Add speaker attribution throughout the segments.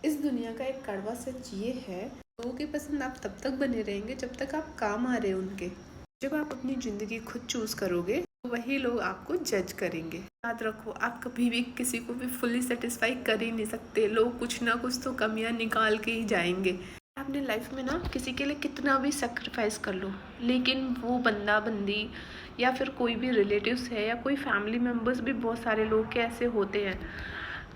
Speaker 1: इस दुनिया का एक कड़वा सच ये है, लोगों की पसंद आप तब तक बने रहेंगे जब तक आप काम आ रहे हो उनके। जब आप अपनी ज़िंदगी खुद चूज़ करोगे तो वही लोग आपको जज करेंगे। याद रखो, आप कभी भी किसी को भी फुल्ली सेटिस्फाई कर ही नहीं सकते। लोग कुछ ना कुछ तो कमियां निकाल के ही जाएंगे। अपने लाइफ में ना किसी के लिए कितना भी सेक्रीफाइस कर लो, लेकिन वो बंदा बंदी या फिर कोई भी रिलेटिव्स है या कोई फैमिली मेम्बर्स भी, बहुत सारे लोग के ऐसे होते हैं।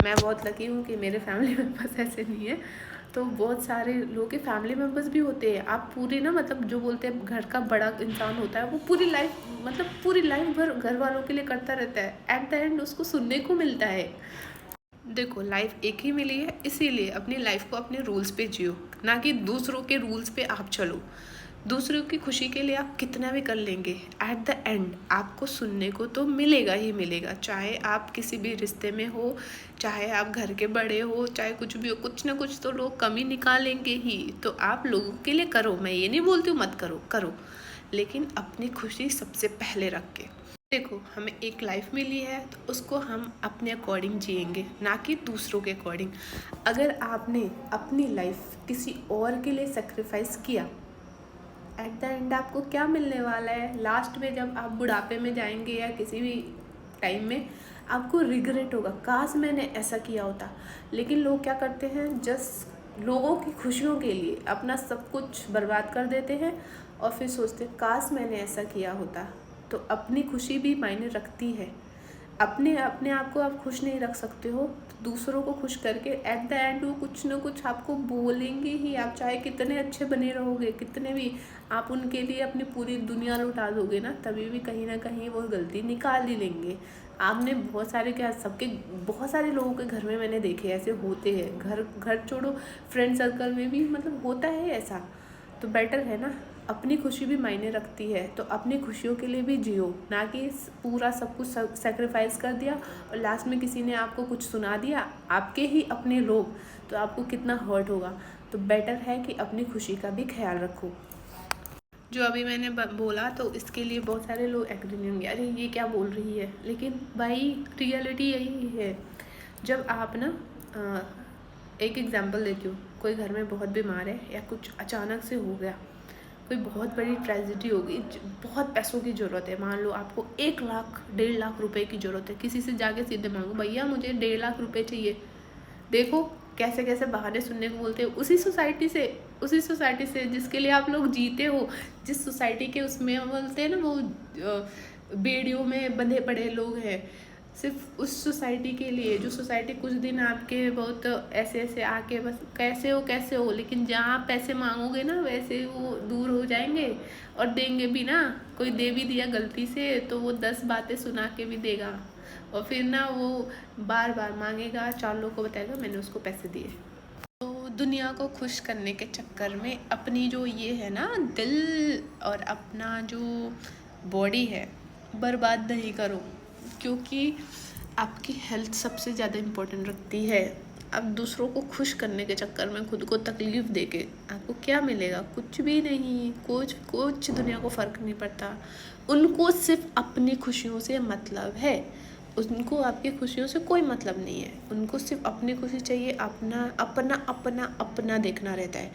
Speaker 1: मैं बहुत लकी हूँ कि मेरे फैमिली मेम्बर्स ऐसे नहीं है। तो बहुत सारे लोग के फैमिली मेम्बर्स भी होते हैं। आप पूरी ना, मतलब जो बोलते हैं घर का बड़ा इंसान होता है, वो पूरी लाइफ, मतलब पूरी लाइफ भर घर वालों के लिए करता रहता है। एट द एंड उसको सुनने को मिलता है। देखो, लाइफ एक ही मिली है, इसीलिए अपनी लाइफ को अपने रूल्स पे जियो, ना कि दूसरों के रूल्स पे आप चलो। दूसरों की खुशी के लिए आप कितना भी कर लेंगे, एट द एंड आपको सुनने को तो मिलेगा ही मिलेगा। चाहे आप किसी भी रिश्ते में हो, चाहे आप घर के बड़े हो, चाहे कुछ भी हो, कुछ ना कुछ तो लोग कमी निकालेंगे ही। तो आप लोगों के लिए करो, मैं ये नहीं बोलती हूँ मत करो, करो, लेकिन अपनी खुशी सबसे पहले रख के। देखो, हमें एक लाइफ मिली है तो उसको हम अपने अकॉर्डिंग जिएंगे, ना कि दूसरों के अकॉर्डिंग। अगर आपने अपनी लाइफ किसी और के लिए सेक्रीफाइस किया, एट द एंड आपको क्या मिलने वाला है? लास्ट में जब आप बुढ़ापे में जाएंगे या किसी भी टाइम में, आपको रिग्रेट होगा, काश मैंने ऐसा किया होता। लेकिन लोग क्या करते हैं, जस्ट लोगों की खुशियों के लिए अपना सब कुछ बर्बाद कर देते हैं और फिर सोचते हैं काश मैंने ऐसा किया होता। तो अपनी खुशी भी मायने रखती है। अपने अपने आप को आप खुश नहीं रख सकते हो तो दूसरों को खुश करके एट द एंड वो कुछ ना कुछ आपको बोलेंगे ही। आप चाहे कितने अच्छे बने रहोगे, कितने भी आप उनके लिए अपनी पूरी दुनिया लुटा दोगे ना, तभी भी कहीं ना कहीं वो गलती निकाल ही लेंगे। आपने बहुत सारे, क्या सबके, बहुत सारे लोगों के घर में मैंने देखे ऐसे होते हैं। घर घर छोड़ो, फ्रेंड सर्कल में भी मतलब होता है ऐसा। तो बेटर है ना, अपनी खुशी भी मायने रखती है, तो अपनी खुशियों के लिए भी जियो, ना कि पूरा सब कुछ सेक्रीफाइस कर दिया और लास्ट में किसी ने आपको कुछ सुना दिया, आपके ही अपने लोग, तो आपको कितना हर्ट होगा। तो बेटर है कि अपनी खुशी का भी ख्याल रखो। जो अभी मैंने बोला तो इसके लिए बहुत सारे लोग एग्री नहीं होंगे, अरे ये क्या बोल रही है, लेकिन भाई रियलिटी यही है। जब आप ना एक एग्जांपल देती हूँ, कोई घर में बहुत बीमार है या कुछ अचानक से हो गया, कोई बहुत बड़ी ट्रेजिडी हो गई, बहुत पैसों की ज़रूरत है, मान लो आपको 1 लाख 1.5 लाख रुपए की ज़रूरत है, किसी से जाके सीधे मांगो भैया मुझे 1.5 लाख रुपए चाहिए। देखो कैसे कैसे बहाने सुनने को बोलते हो। उसी सोसाइटी से जिसके लिए आप लोग जीते हो, जिस सोसाइटी के उसमें बोलते हैं ना, वो बेड़ियों में बंधे पड़े लोग हैं, सिर्फ उस सोसाइटी के लिए, जो सोसाइटी कुछ दिन आपके बहुत ऐसे ऐसे आके बस कैसे हो, लेकिन जहाँ आप पैसे मांगोगे ना वैसे वो दूर हो जाएंगे और देंगे भी ना। कोई दे भी दिया गलती से तो वो 10 बातें सुना के भी देगा और फिर ना वो बार बार मांगेगा, 4 लोगों को बताएगा मैंने उसको पैसे दिए। तो दुनिया को खुश करने के चक्कर में अपनी जो ये है ना दिल और अपना जो बॉडी है, बर्बाद नहीं करो, क्योंकि आपकी हेल्थ सबसे ज़्यादा इम्पोर्टेंट रखती है। अब दूसरों को खुश करने के चक्कर में खुद को तकलीफ़ देके आपको क्या मिलेगा? कुछ भी नहीं, कुछ दुनिया को फ़र्क नहीं पड़ता। उनको सिर्फ अपनी खुशियों से मतलब है, उनको आपकी खुशियों से कोई मतलब नहीं है। उनको सिर्फ अपनी खुशी चाहिए, अपना अपना अपना अपना देखना रहता है।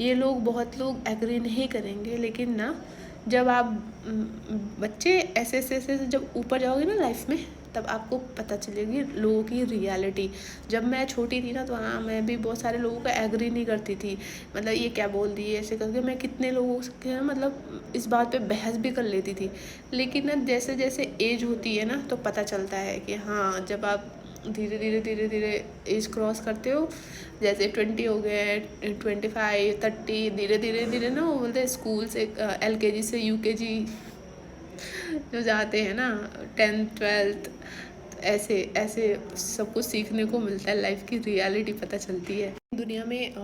Speaker 1: ये लोग, बहुत लोग एग्री नहीं करेंगे, लेकिन ना जब आप बच्चे ऐसे जब ऊपर जाओगे ना लाइफ में, तब आपको पता चलेगी लोगों की रियलिटी। जब मैं छोटी थी ना तो हाँ, मैं भी बहुत सारे लोगों का एग्री नहीं करती थी, मतलब ये क्या बोल दी ऐसे करके मैं कितने लोगों के मतलब इस बात पे बहस भी कर लेती थी। लेकिन ना जैसे जैसे एज होती है ना तो पता चलता है कि हाँ, जब आप धीरे धीरे एज क्रॉस करते हो, जैसे 20 हो गए, 25, 30, धीरे धीरे ना वो बोलते हैं स्कूल से LKG से UKG जो जाते हैं ना, 10th 12th, ऐसे ऐसे सब कुछ सीखने को मिलता है, लाइफ की रियलिटी पता चलती है। दुनिया में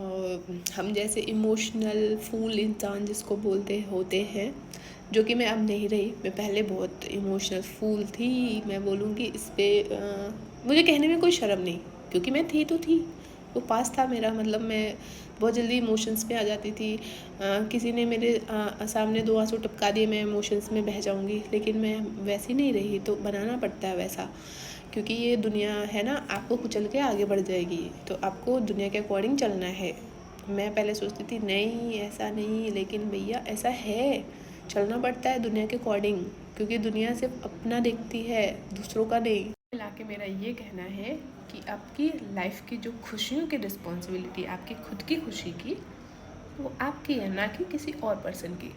Speaker 1: हम जैसे इमोशनल फूल इंसान जिसको बोलते होते हैं, जो कि मैं अब नहीं रही। मैं पहले बहुत इमोशनल फूल थी, मैं बोलूँगी इस पर मुझे कहने में कोई शर्म नहीं, क्योंकि मैं थी तो थी, वो पास था मेरा। मतलब मैं बहुत जल्दी इमोशंस पे आ जाती थी। किसी ने मेरे सामने 2 आंसू टपका दिए, मैं इमोशंस में बह जाऊंगी, लेकिन मैं वैसी नहीं रही, तो बनाना पड़ता है वैसा, क्योंकि ये दुनिया है ना, आपको कुचल के आगे बढ़ जाएगी। तो आपको दुनिया के अकॉर्डिंग चलना है। मैं पहले सोचती थी नहीं ऐसा नहीं, लेकिन भैया ऐसा है, चलना पड़ता है दुनिया के अकॉर्डिंग, क्योंकि दुनिया सिर्फ अपना देखती है, दूसरों का नहीं। मिला के मेरा ये कहना है कि आपकी लाइफ की जो खुशियों की रिस्पॉन्सिबिलिटी, आपकी खुद की खुशी की, वो आपकी है, ना कि किसी और पर्सन की।